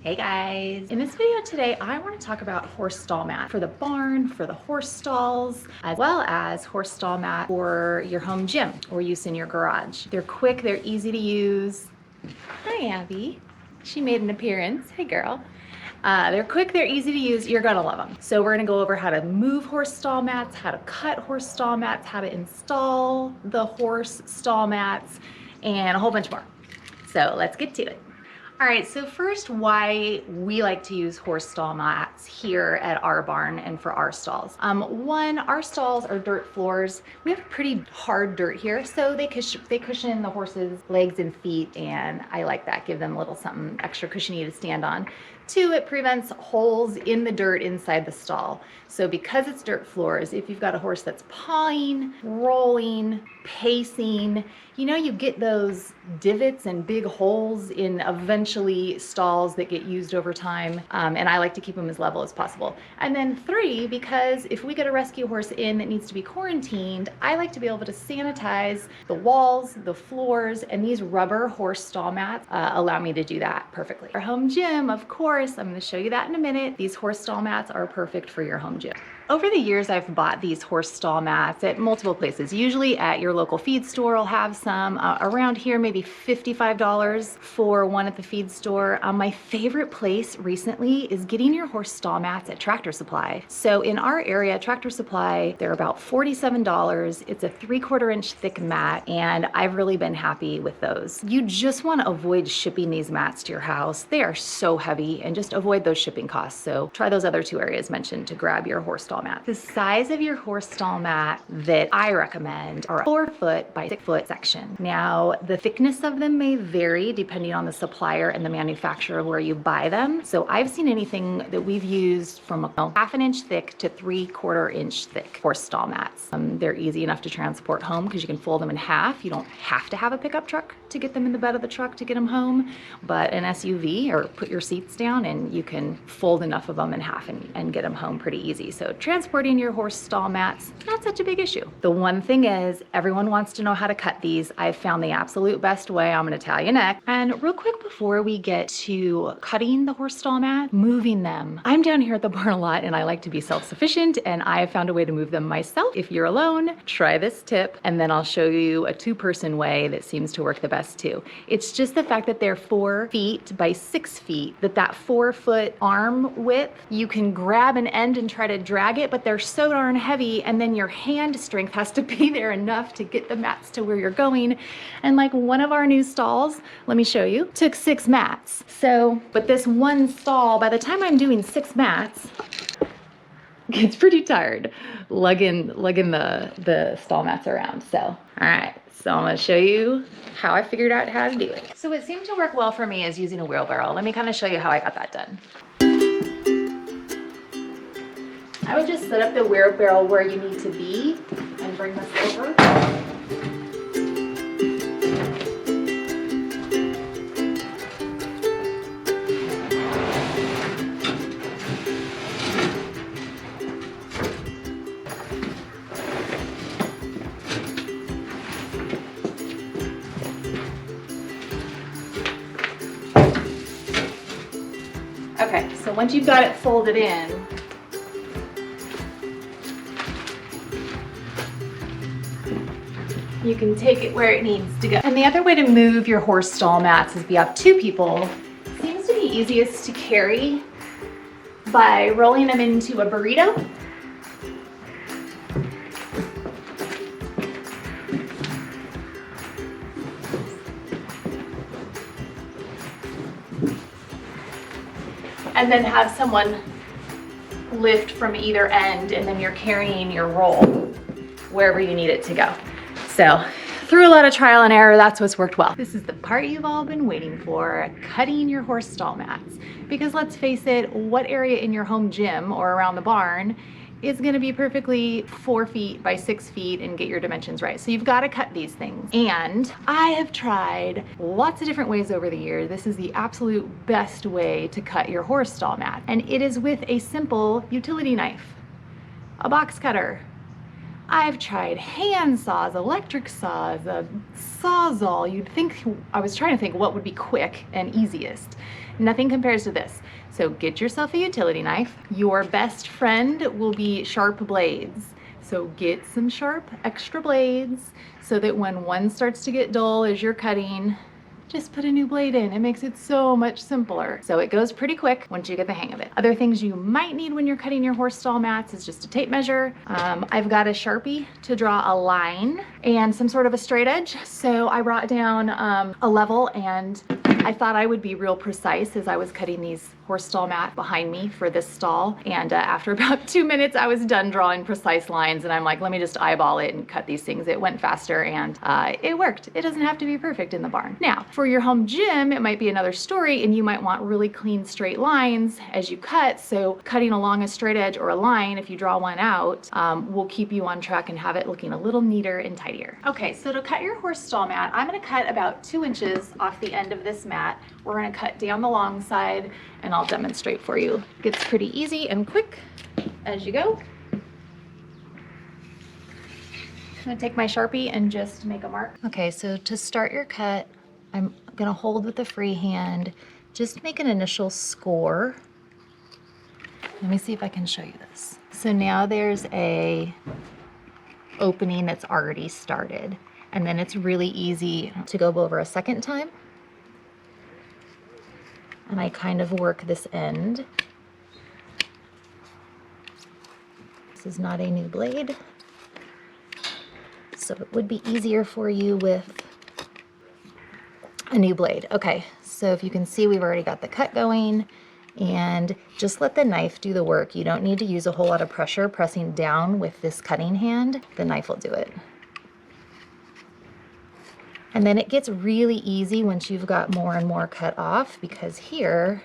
Hey guys! In this video today, I want to talk about horse stall mat for the barn, for the horse stalls, as well as horse stall mat for your home gym or use in your garage. They're quick, they're easy to use. Hi Abby. She made an appearance. Hey girl. They're quick, they're easy to use, you're gonna love them. So we're gonna go over how to move horse stall mats, how to cut horse stall mats, how to install the horse stall mats, and a whole bunch more. So let's get to it. All right, so first, why we like to use horse stall mats here at our barn and for our stalls. One, our stalls are dirt floors. We have pretty hard dirt here, so they cushion the horse's legs and feet, and I like that. Give them a little something extra cushiony to stand on. Two, it prevents holes in the dirt inside the stall. So because it's dirt floors, if you've got a horse that's pawing, rolling, pacing, you get those divots and big holes in eventually stalls that get used over time. And I like to keep them as level as possible. And then three, because if we get a rescue horse in that needs to be quarantined, I like to be able to sanitize the walls, the floors, and these rubber horse stall mats allow me to do that perfectly. Our home gym, of course, I'm going to show you that in a minute. These horse stall mats are perfect for your home gym. Over the years, I've bought these horse stall mats at multiple places. Usually at your local feed store will have some. Around here, maybe $55 for one at the feed store. My favorite place recently is getting your horse stall mats at Tractor Supply. So in our area, Tractor Supply, they're about $47. It's a 3/4 inch thick mat, and I've really been happy with those. You just want to avoid shipping these mats to your house. They are so heavy, and just avoid those shipping costs. So try those other two areas mentioned to grab your horse stall mat. The size of your horse stall mat that I recommend are a 4-foot by 6-foot section. Now, the thickness of them may vary depending on the supplier and the manufacturer where you buy them. So I've seen anything that we've used from a 1/2 inch thick to 3/4 inch thick horse stall mats. They're easy enough to transport home because you can fold them in half. You don't have to have a pickup truck to get them in the bed of the truck to get them home, but an SUV, or put your seats down and you can fold enough of them in half and get them home pretty easy. So transporting your horse stall mats, not such a big issue. The one thing is, everyone wants to know how to cut these. I've found the absolute best way. I'm gonna tell you next. And real quick before we get to cutting the horse stall mat, moving them. I'm down here at the barn a lot and I like to be self-sufficient, and I have found a way to move them myself. If you're alone, try this tip, and then I'll show you a 2-person way that seems to work the best too. It's just the fact that they're 4 feet by 6 feet, that 4-foot arm width, you can grab an end and try to drag it, but they're so darn heavy, and then your hand strength has to be there enough to get the mats to where you're going. And like one of our new stalls, let me show you, took 6 mats. So, but this one stall, by the time I'm doing 6 mats, it's pretty tired lugging the stall mats around. So, all right, so I'm gonna show you how I figured out how to do it. So what seemed to work well for me is using a wheelbarrow. Let me kind of show you how I got that done. I would just set up the wheelbarrow where you need to be and bring this over. Okay, so once you've got it folded in, you can take it where it needs to go. And the other way to move your horse stall mats is if you have 2 people. It seems to be easiest to carry by rolling them into a burrito. And then have someone lift from either end, and then you're carrying your roll wherever you need it to go. So through a lot of trial and error, that's what's worked well. This is the part you've all been waiting for, cutting your horse stall mats. Because let's face it, what area in your home gym or around the barn is gonna be perfectly 4 feet by 6 feet and get your dimensions right. So you've gotta cut these things. And I have tried lots of different ways over the years. This is the absolute best way to cut your horse stall mat. And it is with a simple utility knife, a box cutter, I've tried hand saws, electric saws, a Sawzall. You'd think, I was trying to think what would be quick and easiest. Nothing compares to this. So get yourself a utility knife. Your best friend will be sharp blades. So get some sharp extra blades so that when one starts to get dull as you're cutting, just put a new blade in. It makes it so much simpler. So it goes pretty quick once you get the hang of it. Other things you might need when you're cutting your horse stall mats is just a tape measure. I've got a Sharpie to draw a line and some sort of a straight edge. So I brought down a level, and I thought I would be real precise as I was cutting these horse stall mat behind me for this stall. And after about 2 minutes, I was done drawing precise lines, and I'm like, let me just eyeball it and cut these things. It went faster, and it worked. It doesn't have to be perfect in the barn. Now, for your home gym, it might be another story, and you might want really clean straight lines as you cut. So cutting along a straight edge or a line, if you draw one out, will keep you on track and have it looking a little neater and tidier. Okay, so to cut your horse stall mat, I'm gonna cut about 2 inches off the end of this mat. We're gonna cut down the long side, and I'll demonstrate for you. It gets pretty easy and quick as you go. I'm gonna take my Sharpie and just make a mark. Okay, so to start your cut, I'm gonna hold with the free hand, just make an initial score. Let me see if I can show you this. So now there's a opening that's already started, and then it's really easy to go over a second time. And I kind of work this end. This is not a new blade, so it would be easier for you with a new blade. Okay, so if you can see, we've already got the cut going, and just let the knife do the work. You don't need to use a whole lot of pressure pressing down with this cutting hand. The knife will do it. And then it gets really easy once you've got more and more cut off, because here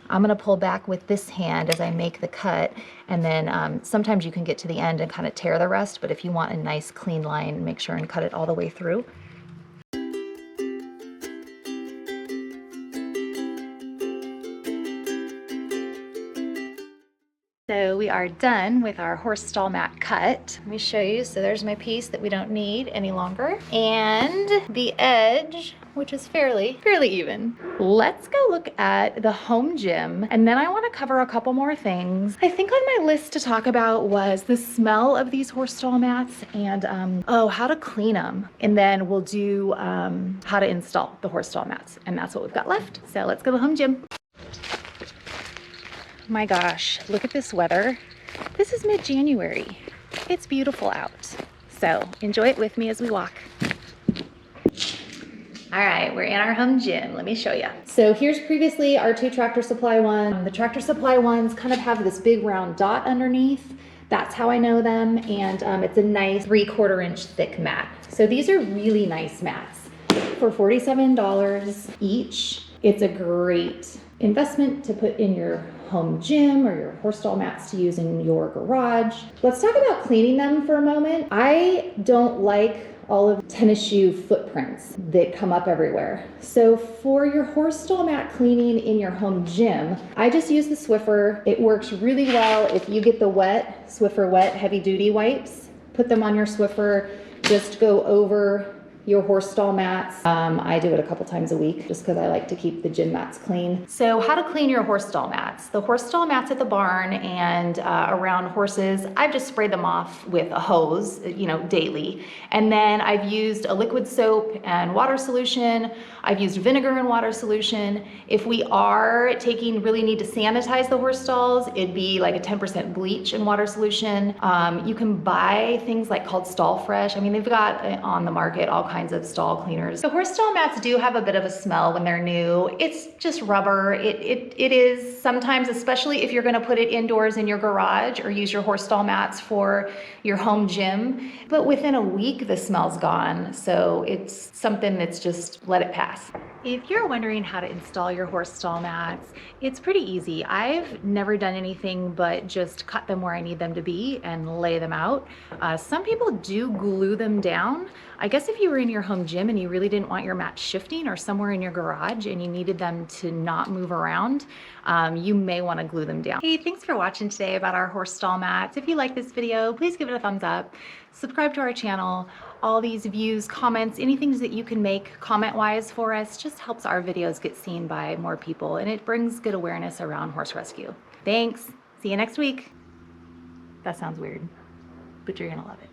I'm gonna pull back with this hand as I make the cut, and then sometimes you can get to the end and kind of tear the rest, but if you want a nice clean line, make sure and cut it all the way through. So we are done with our horse stall mat cut. Let me show you. So there's my piece that we don't need any longer, and the edge, which is fairly even. Let's go look at the home gym, and then I want to cover a couple more things. I think on my list to talk about was the smell of these horse stall mats, and how to clean them, and then we'll do how to install the horse stall mats, and that's what we've got left. So let's go to the home gym. My gosh, look at this weather. This is mid-January. It's beautiful out. So enjoy it with me as we walk. All right, we're in our home gym. Let me show you. So here's previously our 2 Tractor Supply ones. The Tractor Supply ones kind of have this big round dot underneath. That's how I know them. And it's a nice 3/4 inch thick mat. So these are really nice mats. For $47 each, it's a great investment to put in your home gym or your horse stall mats to use in your garage. Let's talk about cleaning them for a moment. I don't like all of tennis shoe footprints that come up everywhere. So for your horse stall mat cleaning in your home gym, I just use the Swiffer. It works really well if you get the Swiffer wet heavy duty wipes. Put them on your Swiffer, just go over your horse stall mats. I do it a couple times a week just because I like to keep the gym mats clean. So how to clean your horse stall mats. The horse stall mats at the barn and around horses, I've just sprayed them off with a hose, daily. And then I've used a liquid soap and water solution. I've used vinegar and water solution. If we really need to sanitize the horse stalls, it'd be like a 10% bleach and water solution. You can buy things called Stall Fresh. I mean, they've got on the market all kinds of stall cleaners. The horse stall mats do have a bit of a smell when they're new. It's just rubber. It is sometimes, especially if you're gonna put it indoors in your garage or use your horse stall mats for your home gym. But within a week, the smell's gone. So it's something that's just let it pass. If you're wondering how to install your horse stall mats, it's pretty easy. I've never done anything but just cut them where I need them to be and lay them out. Some people do glue them down. I guess if you were in your home gym and you really didn't want your mat shifting, or somewhere in your garage and you needed them to not move around, you may want to glue them down. Hey, thanks for watching today about our horse stall mats. If you like this video, please give it a thumbs up. Subscribe to our channel. All these views, comments, anything that you can make comment-wise for us just helps our videos get seen by more people, and it brings good awareness around horse rescue. Thanks. See you next week. That sounds weird, but you're gonna love it.